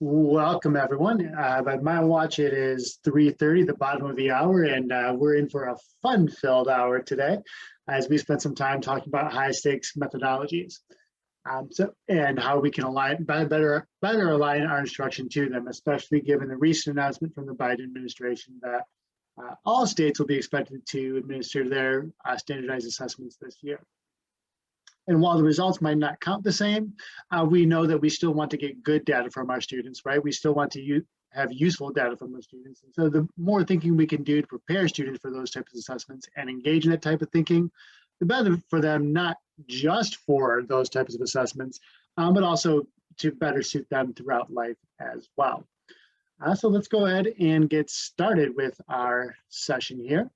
Welcome, everyone. By my watch, it is 3:30, the bottom of the hour, and we're in for a fun-filled hour today as we spend some time talking about high-stakes methodologies. And how we can better align our instruction to them, especially given the recent announcement from the Biden administration that all states will be expected to administer their standardized assessments this year. And while the results might not count the same, we know that we still want to get good data from our students, right? We still want to have useful data from the students. And so the more thinking we can do to prepare students for those types of assessments and engage in that type of thinking, the better for them, not just for those types of assessments, but also to better suit them throughout life as well. So let's go ahead and get started with our session here.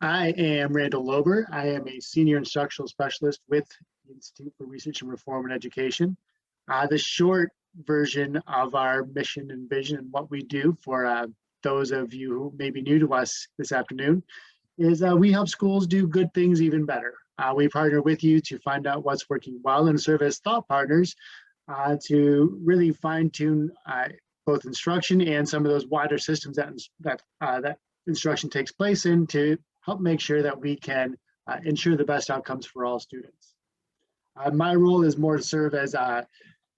I am Randall Lober. I am a senior instructional specialist with the Institute for Research and Reform in Education. The short version of our mission and vision and what we do for those of you who may be new to us this afternoon is we help schools do good things even better. We partner with you to find out what's working well and serve as thought partners to really fine-tune both instruction and some of those wider systems that instruction takes place in to help make sure that we can ensure the best outcomes for all students. My role is more to serve as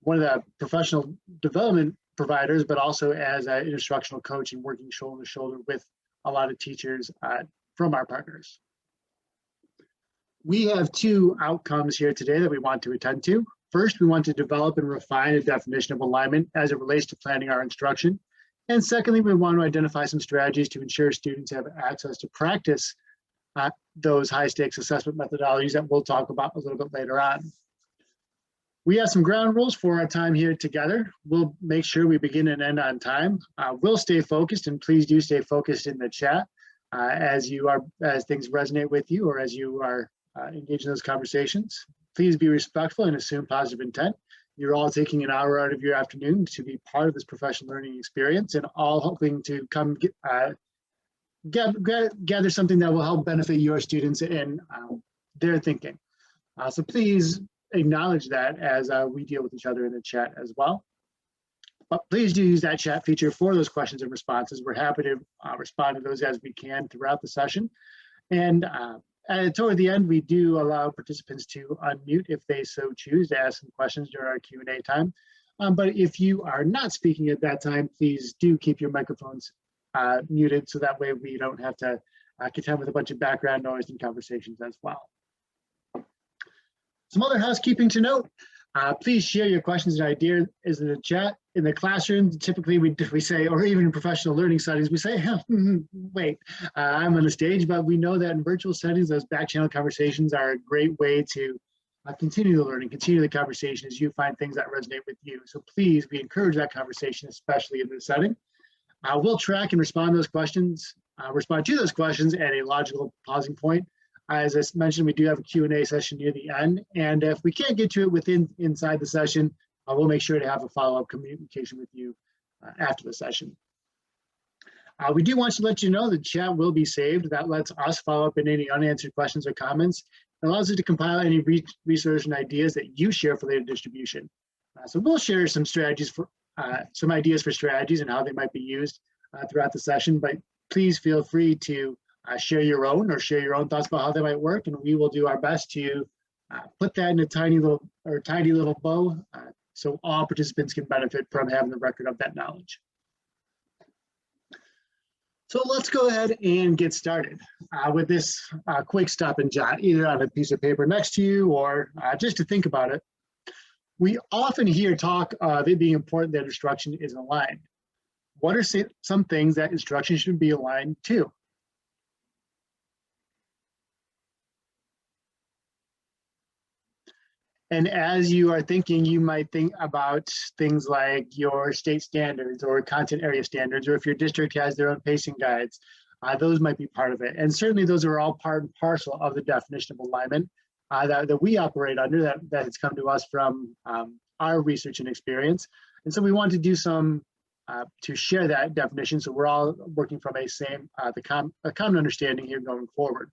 one of the professional development providers, but also as an instructional coach and working shoulder to shoulder with a lot of teachers from our partners. We have two outcomes here today that we want to attend to. First, we want to develop and refine a definition of alignment as it relates to planning our instruction. And secondly, we want to identify some strategies to ensure students have access to practice those high-stakes assessment methodologies that we'll talk about a little bit later on. We have some ground rules for our time here together. We'll make sure we begin and end on time. We'll stay focused, and please do stay focused in the chat as things resonate with you or as you are engaged in those conversations. Please be respectful and assume positive intent. You're all taking an hour out of your afternoon to be part of this professional learning experience and all hoping to come gather something that will help benefit your students in their thinking. So please acknowledge that as we deal with each other in the chat as well. But please do use that chat feature for those questions and responses. We're happy to respond to those as we can throughout the session. And toward the end, we do allow participants to unmute if they so choose to ask some questions during our Q&A time. But if you are not speaking at that time, please do keep your microphones muted so that way we don't have to contend with a bunch of background noise and conversations as well. Some other housekeeping to note. Please share your questions and ideas in the chat. In the classroom, typically we say, or even in professional learning settings, we say, wait, I'm on the stage, but we know that in virtual settings, those back channel conversations are a great way to continue the learning, continue the conversation as you find things that resonate with you. So please, we encourage that conversation, especially in this setting. We'll track and respond to those questions at a logical pausing point. As I mentioned, we do have a Q&A session near the end, and if we can't get to it inside the session, we'll make sure to have a follow-up communication with you after the session. We do want to let you know the chat will be saved. That lets us follow up in any unanswered questions or comments. It allows us to compile any research and ideas that you share for later distribution. So we'll share some strategies some ideas for strategies and how they might be used throughout the session, but please feel free to share your own thoughts about how they might work, and we will do our best to put that in a tiny little bow so all participants can benefit from having the record of that knowledge. So let's go ahead and get started with this quick stop and jot, either on a piece of paper next to you or just to think about it. We often hear talk of it being important that instruction is aligned. What are some things that instruction should be aligned to? And as you are thinking, you might think about things like your state standards or content area standards, or if your district has their own pacing guides, those might be part of it. And certainly those are all part and parcel of the definition of alignment that we operate under, that has come to us from our research and experience. And so we want to do some to share that definition, so we're all working from a common understanding here going forward.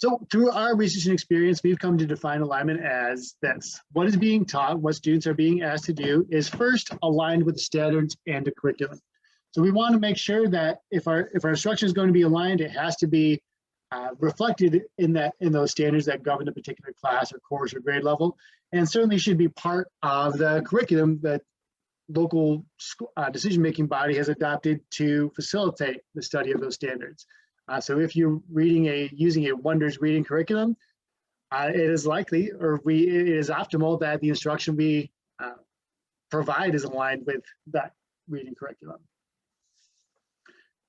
So through our research and experience, we've come to define alignment as this. What is being taught, what students are being asked to do is first aligned with the standards and the curriculum. So we want to make sure that if our instruction is going to be aligned, it has to be reflected in those standards that govern a particular class or course or grade level, and certainly should be part of the curriculum that local decision-making body has adopted to facilitate the study of those standards. So if you're using a Wonders reading curriculum, it is likely, it is optimal that the instruction we provide is aligned with that reading curriculum.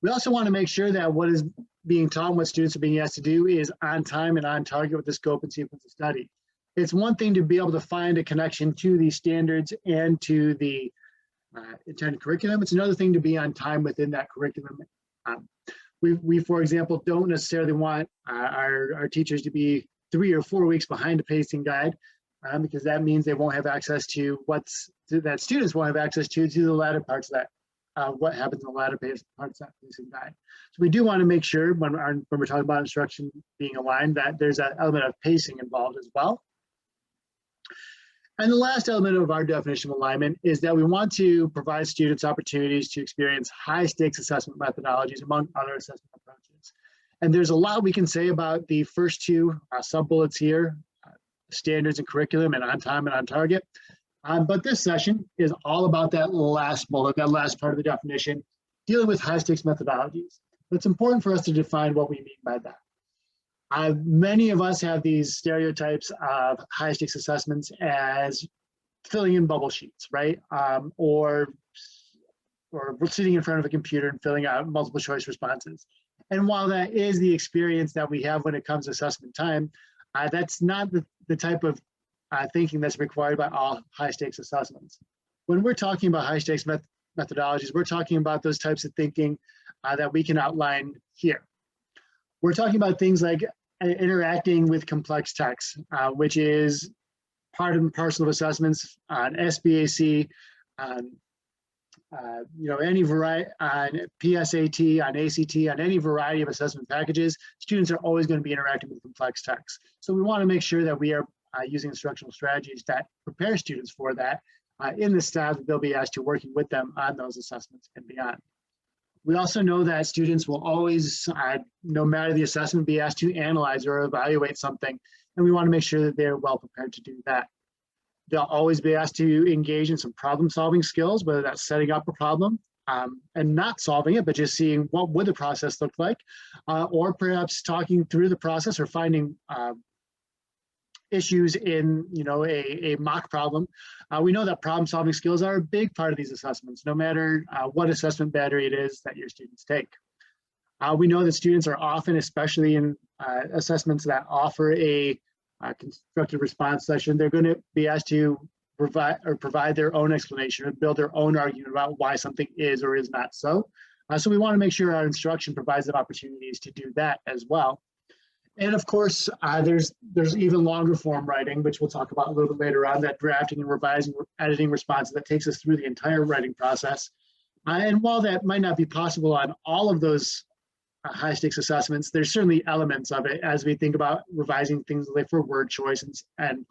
We also want to make sure that what is being taught and what students are being asked to do is on time and on target with the scope and sequence of study. It's one thing to be able to find a connection to these standards and to the intended curriculum. It's another thing to be on time within that curriculum. We, for example, don't necessarily want our teachers to be 3 or 4 weeks behind a pacing guide, because that means they won't have access to that students won't have access to the latter parts of that, what happens in the latter parts of that pacing guide. So we do want to make sure when we're talking about instruction being aligned that there's an element of pacing involved as well. And the last element of our definition of alignment is that we want to provide students opportunities to experience high stakes assessment methodologies among other assessment approaches. And there's a lot we can say about the first two sub-bullets here, standards and curriculum and on time and on target. But this session is all about that last bullet, that last part of the definition, dealing with high stakes methodologies. It's important for us to define what we mean by that. Many of us have these stereotypes of high stakes assessments as filling in bubble sheets, right? Or sitting in front of a computer and filling out multiple choice responses. And while that is the experience that we have when it comes to assessment time, that's not the type of thinking that's required by all high stakes assessments. When we're talking about high stakes methodologies, we're talking about those types of thinking that we can outline here. We're talking about things like interacting with complex text, which is part and parcel of assessments on SBAC, any variety, on PSAT, on ACT, on any variety of assessment packages. Students are always going to be interacting with complex text. So we want to make sure that we are using instructional strategies that prepare students for that in the staff that they'll be asked to working with them on those assessments and beyond. We also know that students will always, no matter the assessment, be asked to analyze or evaluate something, and we want to make sure that they're well prepared to do that. They'll always be asked to engage in some problem-solving skills, whether that's setting up a problem and not solving it, but just seeing what would the process look like, or perhaps talking through the process or finding issues in a mock problem. We know that problem-solving skills are a big part of these assessments, no matter what assessment battery it is that your students take. We know that students are often, especially in assessments that offer a constructive response session, they're going to be asked to provide their own explanation or build their own argument about why something is or is not so. So we want to make sure our instruction provides them opportunities to do that as well. And of course, there's even longer form writing, which we'll talk about a little bit later on, that drafting and revising, editing responses that takes us through the entire writing process. And while that might not be possible on all of those high stakes assessments, there's certainly elements of it as we think about revising things like for word choice and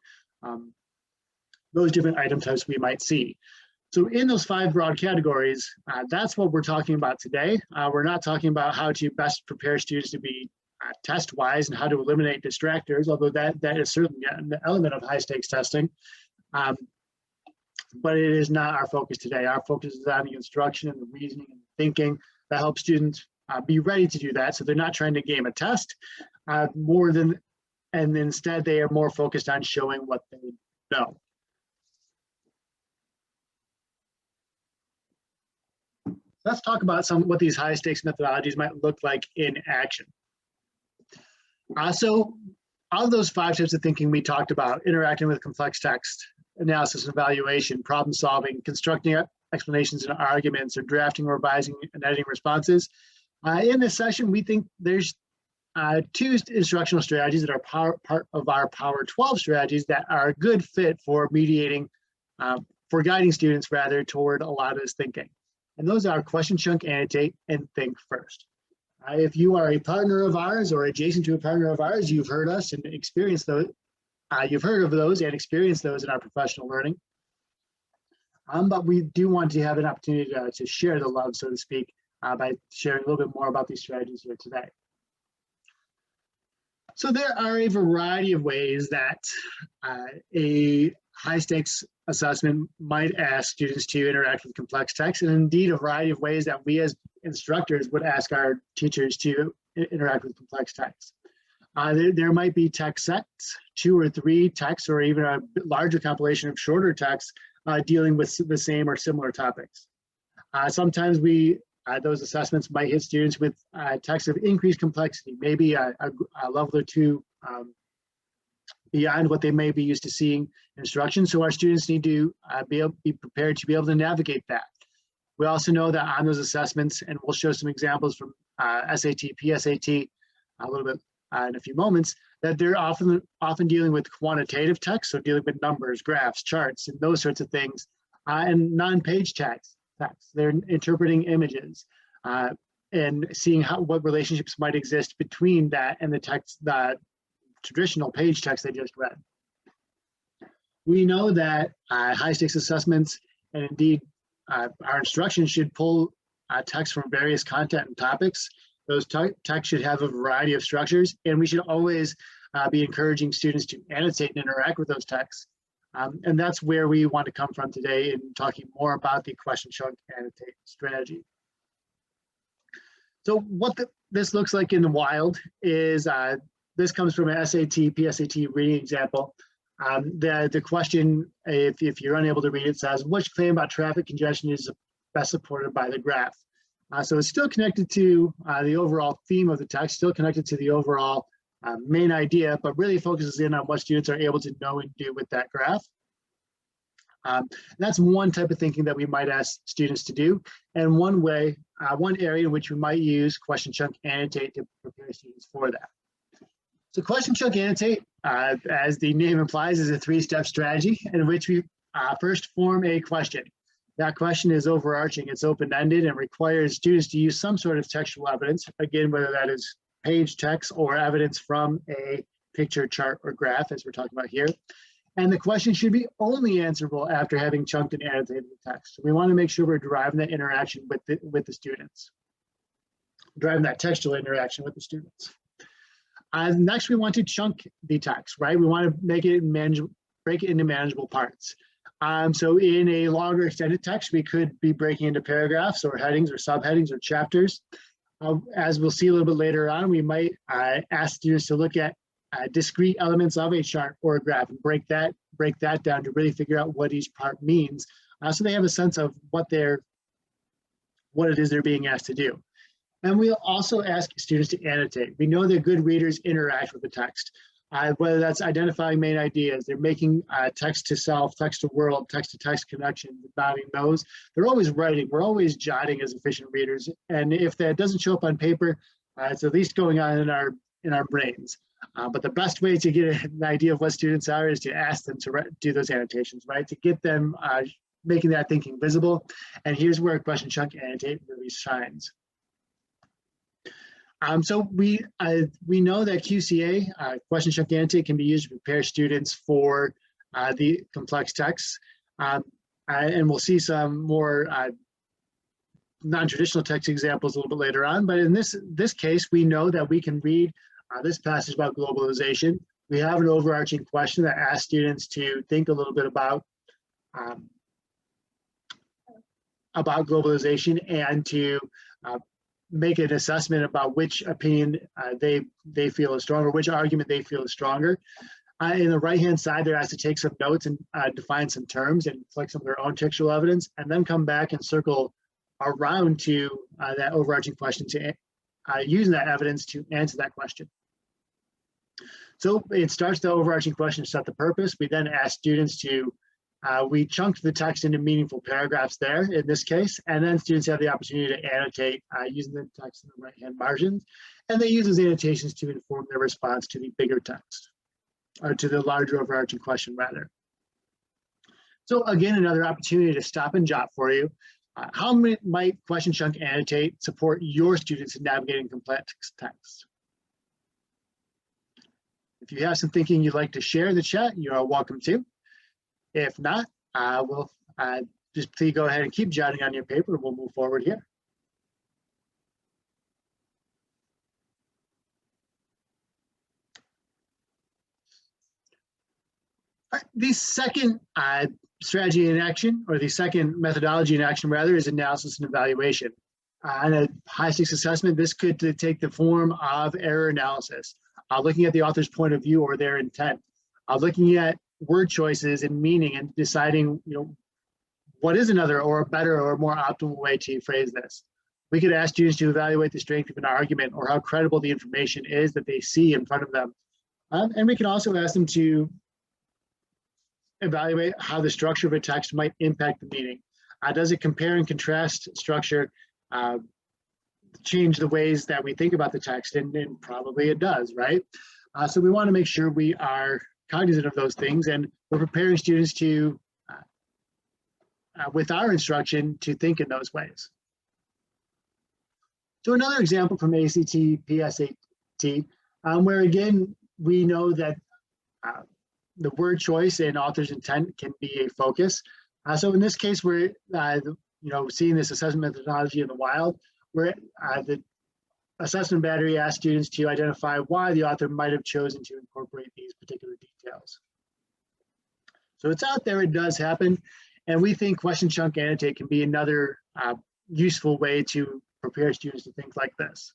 those different item types we might see. So in those 5 broad categories, that's what we're talking about today. We're not talking about how to best prepare students to be test-wise and how to eliminate distractors, although that is certainly an element of high-stakes testing. But it is not our focus today. Our focus is on the instruction and the reasoning and thinking that helps students be ready to do that. So they're not trying to game a test and instead they are more focused on showing what they know. Let's talk about what these high-stakes methodologies might look like in action. So all of those 5 types of thinking we talked about, interacting with complex text, analysis and evaluation, problem solving, constructing explanations and arguments, or drafting, revising, and editing responses. In this session, we think there's 2 instructional strategies that are part of our Power 12 strategies that are a good fit for mediating, for guiding students rather toward a lot of this thinking. And those are question, chunk, annotate, and think first. If you are a partner of ours or adjacent to a partner of ours, you've heard us and experienced those. You've heard of those and experienced those in our professional learning. But we do want to have an opportunity to share the love, so to speak, by sharing a little bit more about these strategies here today. So there are a variety of ways that a high stakes assessment might ask students to interact with complex text, and indeed a variety of ways that we as instructors would ask our teachers to interact with complex text. There might be text sets, 2 or 3 texts, or even a larger compilation of shorter texts dealing with the same or similar topics. Sometimes those assessments might hit students with texts of increased complexity, maybe a level or 2 beyond what they may be used to seeing in instruction. So our students need to be prepared to be able to navigate that. We also know that on those assessments, and we'll show some examples from SAT, PSAT a little bit in a few moments, that they're often dealing with quantitative text, so dealing with numbers, graphs, charts, and those sorts of things, and non-page text. They're interpreting images and seeing what relationships might exist between that and the text, the traditional page text they just read. We know that high stakes assessments and indeed our instruction should pull text from various content and topics. Those texts should have a variety of structures, and we should always be encouraging students to annotate and interact with those texts. And that's where we want to come from today in talking more about the question chunk annotate strategy. So what this looks like in the wild is, this comes from an SAT, PSAT reading example. The question, if you're unable to read it, says, which claim about traffic congestion is best supported by the graph? So it's still connected to the overall theme of the text, still connected to the overall main idea, but really focuses in on what students are able to know and do with that graph. That's one type of thinking that we might ask students to do, and one area in which we might use question chunk annotate to prepare students for that. So question chunk annotate, as the name implies, is a 3-step strategy in which we first form a question. That question is overarching, it's open-ended, and requires students to use some sort of textual evidence, again, whether that is page text or evidence from a picture, chart, or graph, as we're talking about here. And the question should be only answerable after having chunked and annotated the text. So we want to make sure we're driving that interaction with the students, driving that textual interaction with the students. Next, we want to chunk the text, right? We want to make it break it into manageable parts. So in a longer extended text, we could be breaking into paragraphs or headings or subheadings or chapters. As we'll see a little bit later on, we might ask students to look at discrete elements of a chart or a graph and break that down to really figure out what each part means, so they have a sense of what it is they're being asked to do. And we'll also ask students to annotate. We know that good readers interact with the text, whether that's identifying main ideas, they're making text to self, text to world, text to text connections, nodding those. They're always writing, we're always jotting as efficient readers. And if that doesn't show up on paper, it's at least going on in our brains. But the best way to get an idea of what students are is to ask them to do those annotations, right? To get them making that thinking visible. And here's where question chunk annotate really shines. So we know that QCA, question chunk annotate, can be used to prepare students for the complex texts. And we'll see some more non-traditional text examples a little bit later on. But in this case, we know that we can read this passage about globalization. We have an overarching question that asks students to think a little bit about globalization and to make an assessment about which opinion they feel is stronger, which argument they feel is stronger. In the right-hand side, they're asked to take some notes and define some terms and collect some of their own textual evidence, and then come back and circle around to that overarching question to using that evidence to answer that question. So it starts the overarching question to set the purpose. We then ask students to, we chunked the text into meaningful paragraphs there in this case, and then students have the opportunity to annotate using the text in the right-hand margins, and they use those annotations to inform their response to the bigger text, or to the larger overarching question rather. So again, another opportunity to stop and jot for you. Might question chunk annotate support your students in navigating complex text? If you have some thinking you'd like to share in the chat, you are welcome to. If not, we'll just please go ahead and keep jotting on your paper. We'll move forward here. The second strategy in action, or the second methodology in action rather, is analysis and evaluation. In a high-stakes assessment, this could take the form of error analysis, looking at the author's point of view or their intent, looking at word choices and meaning, and deciding, what is another or a better or more optimal way to phrase this. We could ask students to evaluate the strength of an argument or how credible the information is that they see in front of them. And we can also ask them to evaluate how the structure of a text might impact the meaning. Does it compare and contrast structure change the ways that we think about the text? And probably it does, right? So we want to make sure we are cognizant of those things, and we're preparing students to, with our instruction, to think in those ways. So another example from ACT, PSAT, where again, we know that the word choice and author's intent can be a focus. So in this case, we're seeing this assessment methodology in the wild, where the assessment battery asks students to identify why the author might have chosen to incorporate these particular details. So it's out there, it does happen, and we think question chunk annotate can be another useful way to prepare students to think like this.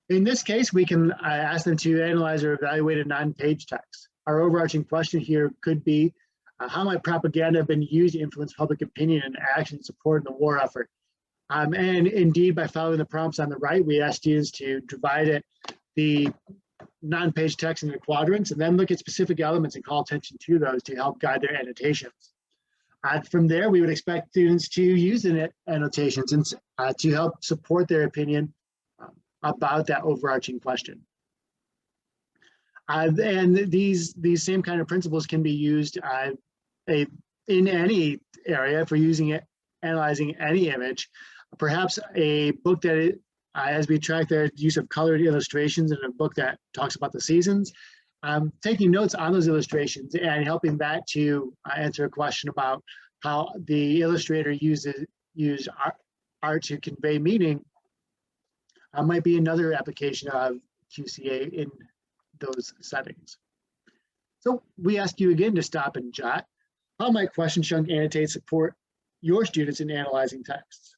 In this case, we can ask them to analyze or evaluate a non-page text. Our overarching question here could be, how might propaganda have been used to influence public opinion and action in support of the war effort? And indeed, by following the prompts on the right, we ask students to divide the non-page text into quadrants, and then look at specific elements and call attention to those to help guide their annotations. From there, we would expect students to use the annotations and to help support their opinion about that overarching question. And these same kind of principles can be used in any area for analyzing any image. Perhaps a book that, as we track the use of colored illustrations in a book that talks about the seasons, taking notes on those illustrations and helping that to answer a question about how the illustrator used art to convey meaning might be another application of QCA in those settings. So we ask you again to stop and jot. How might question chunk annotate support your students in analyzing texts?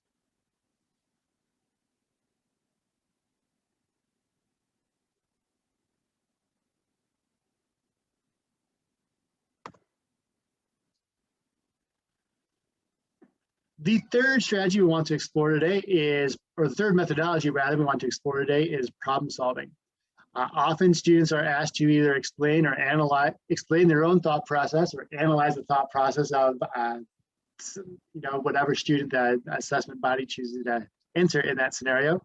The third strategy we want to explore today is, or the third methodology rather we want to explore today, is problem solving. Often students are asked to either explain or explain their own thought process or analyze the thought process of whatever student the assessment body chooses to enter in that scenario.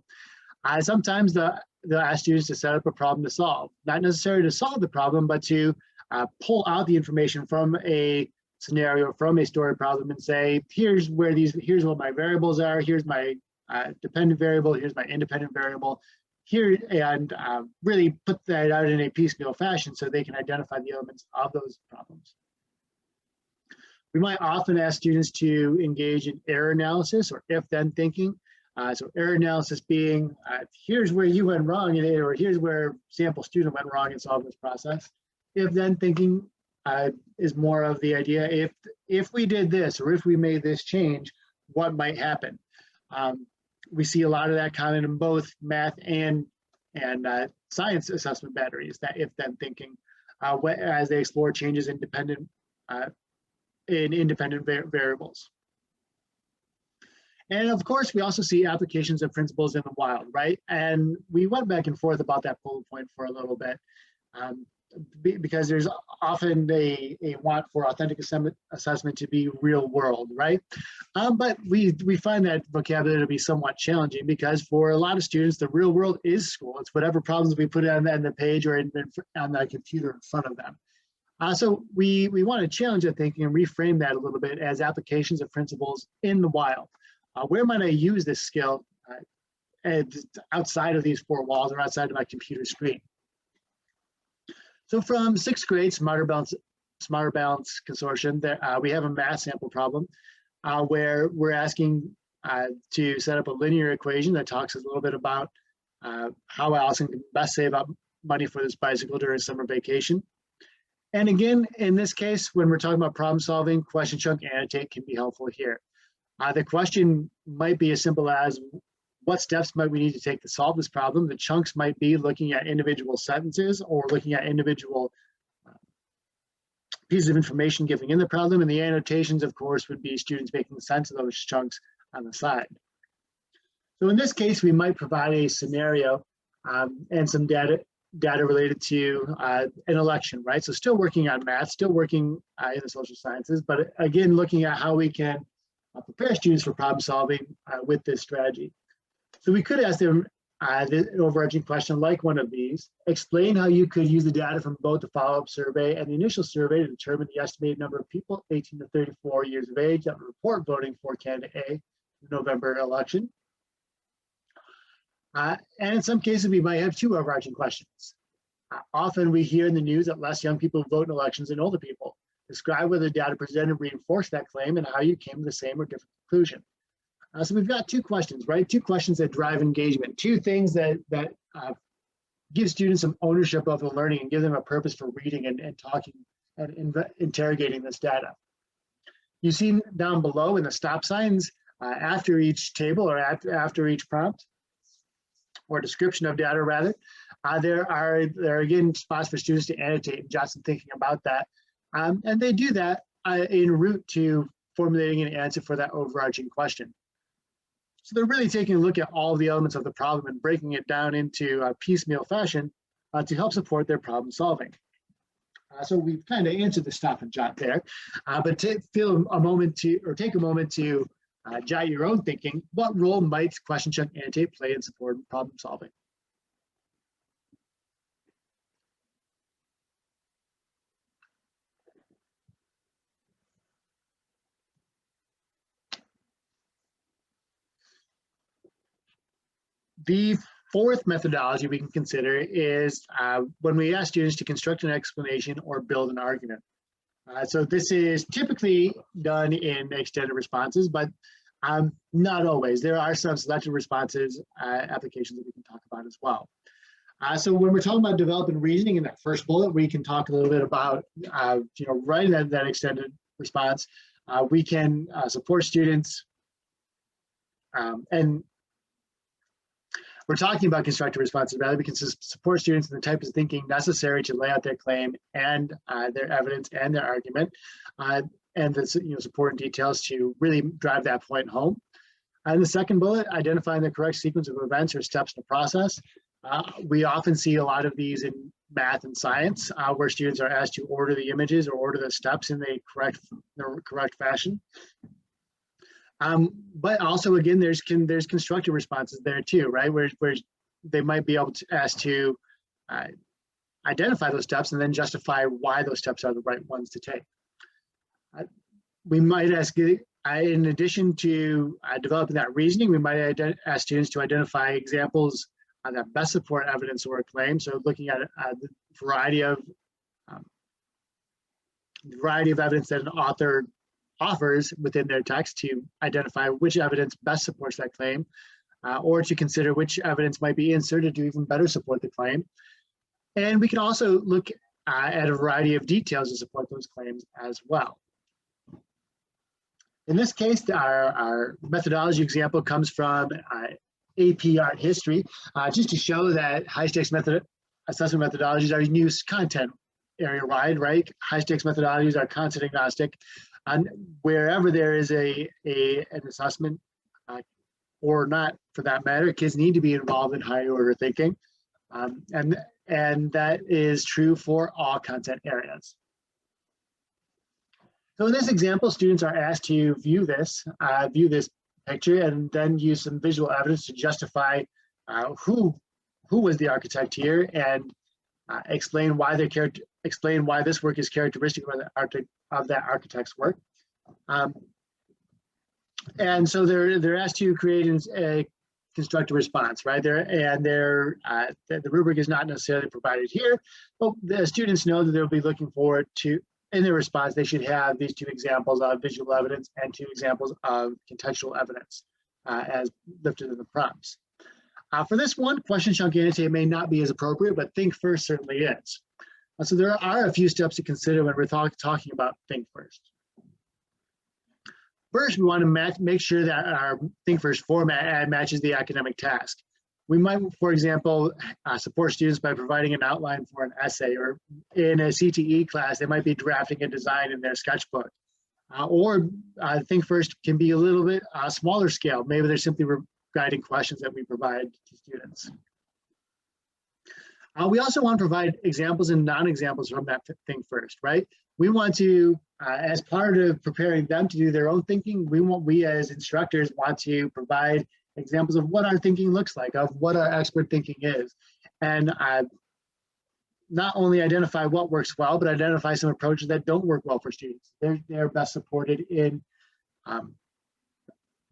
Sometimes they'll ask students to set up a problem to solve, not necessarily to solve the problem, but to pull out the information from a scenario, from a story problem, and say, here's what my variables are, here's my dependent variable, here's my independent variable, here, and really put that out in a piecemeal fashion so they can identify the elements of those problems. We might often ask students to engage in error analysis or if-then thinking. So error analysis being, here's where you went wrong in it, or here's where sample student went wrong in solving this process. If-then thinking is more of the idea, if we did this, or if we made this change, what might happen? We see a lot of that common in both math and science assessment batteries, that if-then thinking, as they explore changes in independent variables. And of course, we also see applications of principles in the wild, right? And we went back and forth about that bullet point for a little bit, because there's often a want for authentic assessment to be real world, right? But we find that vocabulary to be somewhat challenging, because for a lot of students, the real world is school. It's whatever problems we put on the page or on the computer in front of them. So we want to challenge that thinking and reframe that a little bit as applications of principles in the wild. where might I use this skill outside of these four walls or outside of my computer screen? So from sixth grade Smarter Balance Consortium, there, we have a math sample problem where we're asking to set up a linear equation that talks a little bit about how Allison can best save up money for this bicycle during summer vacation. And again, in this case, when we're talking about problem solving, question chunk annotate can be helpful here. The question might be as simple as, what steps might we need to take to solve this problem? The chunks might be looking at individual sentences or looking at individual pieces of information given in the problem, and the annotations, of course, would be students making sense of those chunks on the side. So in this case, we might provide a scenario and some data related to an election, right? So still working on math, still working in the social sciences, but again, looking at how we can prepare students for problem solving with this strategy. So we could ask them an overarching question like one of these: explain how you could use the data from both the follow-up survey and the initial survey to determine the estimated number of people 18 to 34 years of age that would report voting for candidate A in the November election. And in some cases, we might have two overarching questions. Often we hear in the news that less young people vote in elections than older people. Describe whether the data presented reinforce that claim and how you came to the same or different conclusion. So we've got two questions, right? Two questions that drive engagement, two things that give students some ownership of the learning and give them a purpose for reading and talking and interrogating this data. You see down below in the stop signs after each table or after each prompt or description of data rather, there are again spots for students to annotate and jot some thinking about that. And they do that en route to formulating an answer for that overarching question. So they're really taking a look at all the elements of the problem and breaking it down into a piecemeal fashion to help support their problem solving. So we've kind of answered the stop and jot there, but take a moment to jot your own thinking. What role might question chunk annotate play in supporting problem solving? The fourth methodology we can consider is when we ask students to construct an explanation or build an argument. So this is typically done in extended responses, but not always. There are some selected responses applications that we can talk about as well. So when we're talking about developing reasoning in that first bullet, we can talk a little bit about writing that extended response. We can support students and we're talking about constructive responses rather. We can support students in the type of thinking necessary to lay out their claim and their evidence and their argument, and the support and details to really drive that point home. And the second bullet, identifying the correct sequence of events or steps in the process. We often see a lot of these in math and science, where students are asked to order the images or order the steps in the correct fashion. But also, again, there's constructive responses there too, right? Where they might be able to ask to identify those steps and then justify why those steps are the right ones to take. We might ask, in addition to developing that reasoning, we might ask students to identify examples that best support evidence or a claim. So looking at the variety of evidence that an author offers within their text to identify which evidence best supports that claim, or to consider which evidence might be inserted to even better support the claim. And we can also look at a variety of details to support those claims as well. In this case, our methodology example comes from AP Art History, just to show that high-stakes assessment methodologies are used content area-wide, right? High-stakes methodologies are content agnostic. And wherever there is an assessment, or not for that matter, kids need to be involved in higher order thinking. And that is true for all content areas. So in this example, students are asked to view this picture and then use some visual evidence to justify who was the architect here and explain why this work is characteristic of that architect's work. And so they're asked to create a constructive response, right? The rubric is not necessarily provided here, but the students know that they'll be looking forward to, in their response, they should have these 2 examples of visual evidence and 2 examples of contextual evidence as listed in the prompts. For this one, question chunk annotate may not be as appropriate, but think first certainly is. So there are a few steps to consider when we're talking about think first. First, we want to make sure that our think first format matches the academic task. We might, for example, support students by providing an outline for an essay, or in a CTE class, they might be drafting a design in their sketchbook. Or think first can be a little bit smaller scale. Maybe they're simply guiding questions that we provide to students. We also want to provide examples and non-examples from that think first, right? We want to, as part of preparing them to do their own thinking, we as instructors want to provide examples of what our thinking looks like, of what our expert thinking is. And not only identify what works well, but identify some approaches that don't work well for students. They're best supported in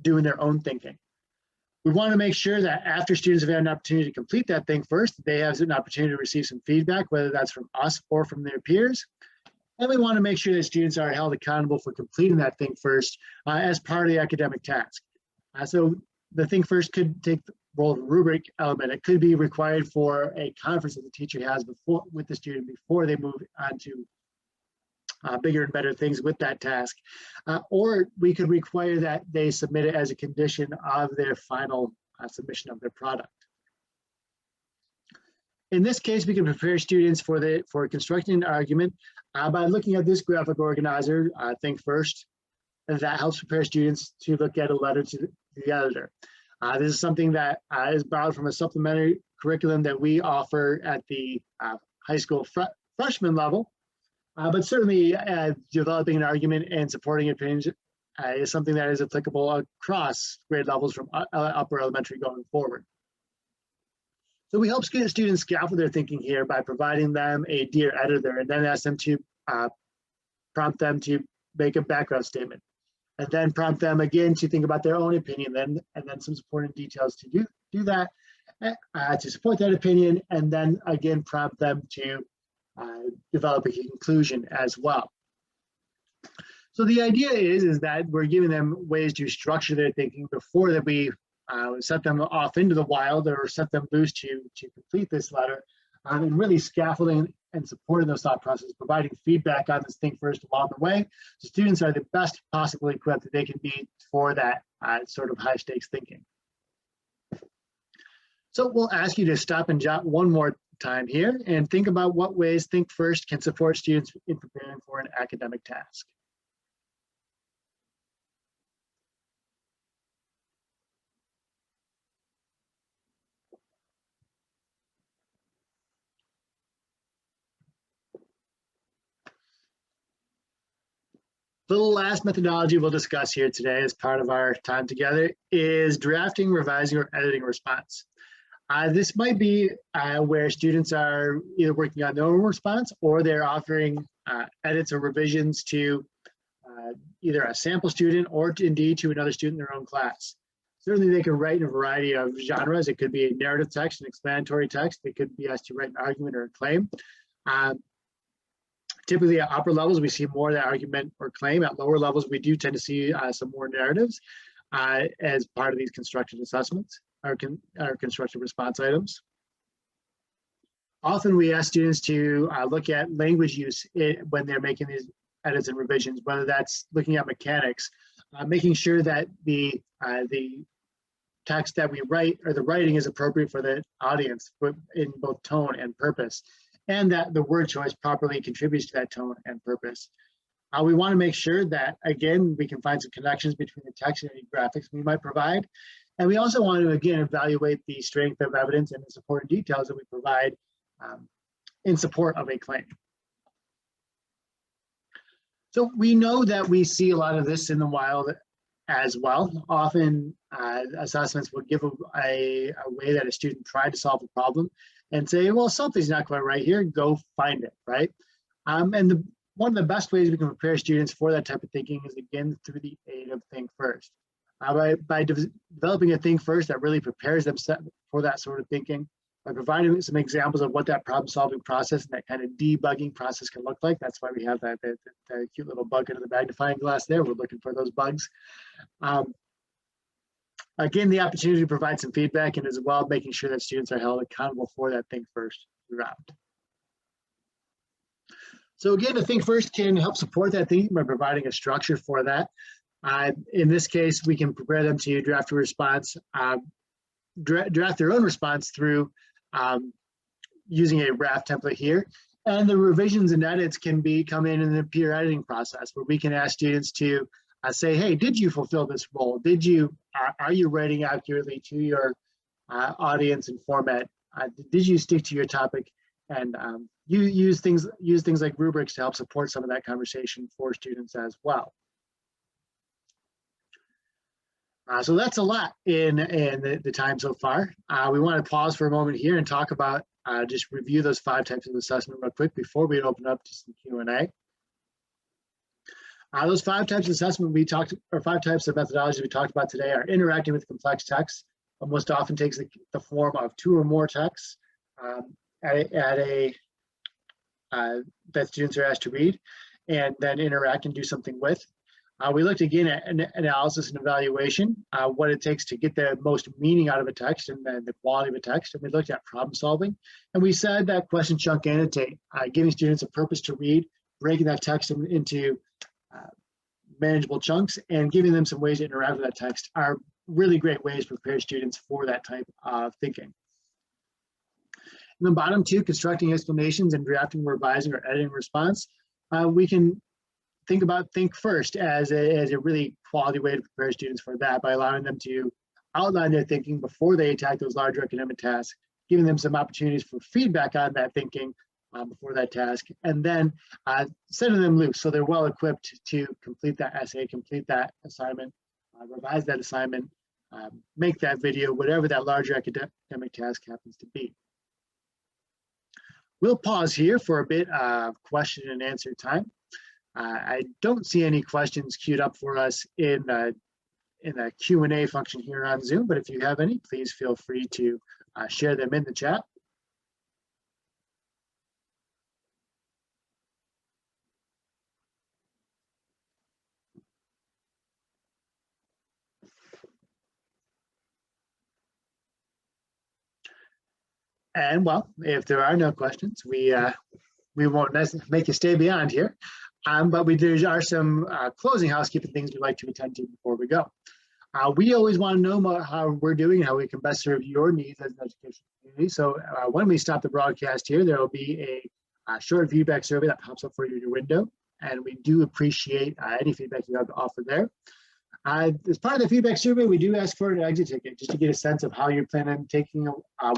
doing their own thinking. We want to make sure that after students have had an opportunity to complete that think first, they have an opportunity to receive some feedback, whether that's from us or from their peers. And we want to make sure that students are held accountable for completing that think first as part of the academic task. So the think first could take the role of a rubric element. It could be required for a conference that the teacher has with the student before they move on to bigger and better things with that task. Or we could require that they submit it as a condition of their final submission of their product. In this case, we can prepare students for constructing an argument by looking at this graphic organizer, think first. That helps prepare students to look at a letter to the editor. This is something that is borrowed from a supplementary curriculum that we offer at the high school freshman level. But certainly developing an argument and supporting opinions is something that is applicable across grade levels from upper elementary going forward. So we help students scaffold their thinking here by providing them a Dear Editor, and then ask them to prompt them to make a background statement, and then prompt them again to think about their own opinion, and then some supporting details to do that, to support that opinion, and then again prompt them to develop a conclusion as well. So the idea is that we're giving them ways to structure their thinking before that we set them off into the wild or set them loose to complete this letter, and really scaffolding and supporting those thought processes, providing feedback on this think first along the way. So students are the best possibly equipped that they can be for that sort of high stakes thinking. So we'll ask you to stop and jot one more time here and think about what ways think first can support students in preparing for an academic task. The last methodology we'll discuss here today as part of our time together is drafting, revising, or editing a response. This might be where students are either working on their own response or they're offering edits or revisions to either a sample student or indeed to another student in their own class. Certainly they can write in a variety of genres. It could be a narrative text, an explanatory text. They could be asked to write an argument or a claim. Typically at upper levels, we see more of that argument or claim. At lower levels, we do tend to see some more narratives as part of these constructed assessments or constructed response items. Often we ask students to look at language use when they're making these edits and revisions, whether that's looking at mechanics, making sure that the text that we write or the writing is appropriate for the audience in both tone and purpose, and that the word choice properly contributes to that tone and purpose. We want to make sure that, again, we can find some connections between the text and any graphics we might provide. And we also want to, again, evaluate the strength of evidence and the supporting details that we provide in support of a claim. So we know that we see a lot of this in the wild as well. Often assessments will give a way that a student tried to solve a problem and say, well, something's not quite right here, go find it, right? One of the best ways we can prepare students for that type of thinking is, again, through the aid of Think First. Developing a think first that really prepares them for that sort of thinking, by providing some examples of what that problem-solving process and that kind of debugging process can look like. That's why we have that cute little bug under the magnifying glass there. We're looking for those bugs. Again, the opportunity to provide some feedback, and as well making sure that students are held accountable for that think first throughout. So again, the think first can help support that thinking by providing a structure for that. In this case, we can prepare them to draft a response, draft their own response through using a RAF template here. And the revisions and edits can come in the peer editing process, where we can ask students to say, hey, did you fulfill this role? Are you writing accurately to your audience and format? Did you stick to your topic? And you use things like rubrics to help support some of that conversation for students as well. So that's a lot in the time so far. We want to pause for a moment here and talk about, just review those 5 types of assessment real quick before we open up to some Q&A. Those 5 types of assessment 5 types of methodologies we talked about today are interacting with complex text. Most often takes the form of 2 or more texts that students are asked to read and then interact and do something with. We looked again at analysis and evaluation, what it takes to get the most meaning out of a text and then the quality of a text. And we looked at problem solving. And we said that question, chunk, annotate, giving students a purpose to read, breaking that text into manageable chunks, and giving them some ways to interact with that text are really great ways to prepare students for that type of thinking. And then bottom 2, constructing explanations and drafting, revising, or editing response. We can think first as a really quality way to prepare students for that, by allowing them to outline their thinking before they attack those larger academic tasks, giving them some opportunities for feedback on that thinking before that task, and then setting them loose so they're well equipped to complete that essay, complete that assignment, revise that assignment, make that video, whatever that larger academic task happens to be. We'll pause here for a bit of question and answer time. I don't see any questions queued up for us in the Q&A function here on Zoom, but if you have any, please feel free to share them in the chat. And well, if there are no questions, we won't make you stay beyond here. But there are some closing housekeeping things we'd like to attend to before we go. We always want to know about how we're doing and how we can best serve your needs as an education community. So when we stop the broadcast here, there will be a short feedback survey that pops up for you in your window. And we do appreciate any feedback you have to offer there. As part of the feedback survey, we do ask for an exit ticket just to get a sense of how you're planning on taking,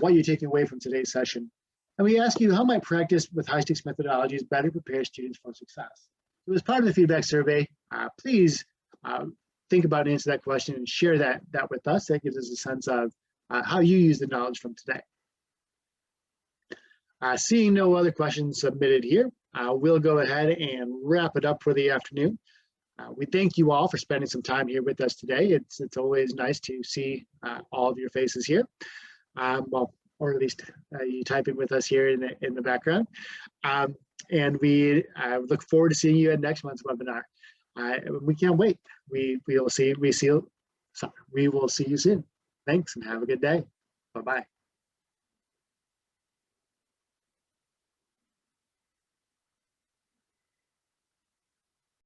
what you're taking away from today's session. And we ask you how might practice with high-stakes methodologies better prepare students for success. So as part of the feedback survey, please think about and answer that question and share that with us. That gives us a sense of how you use the knowledge from today. Seeing no other questions submitted here, we'll go ahead and wrap it up for the afternoon. We thank you all for spending some time here with us today. It's always nice to see all of your faces here. Well, or at least you typing with us here in the background. And we look forward to seeing you at next month's webinar. We can't wait. We will see you soon. Thanks and have a good day. Bye-bye.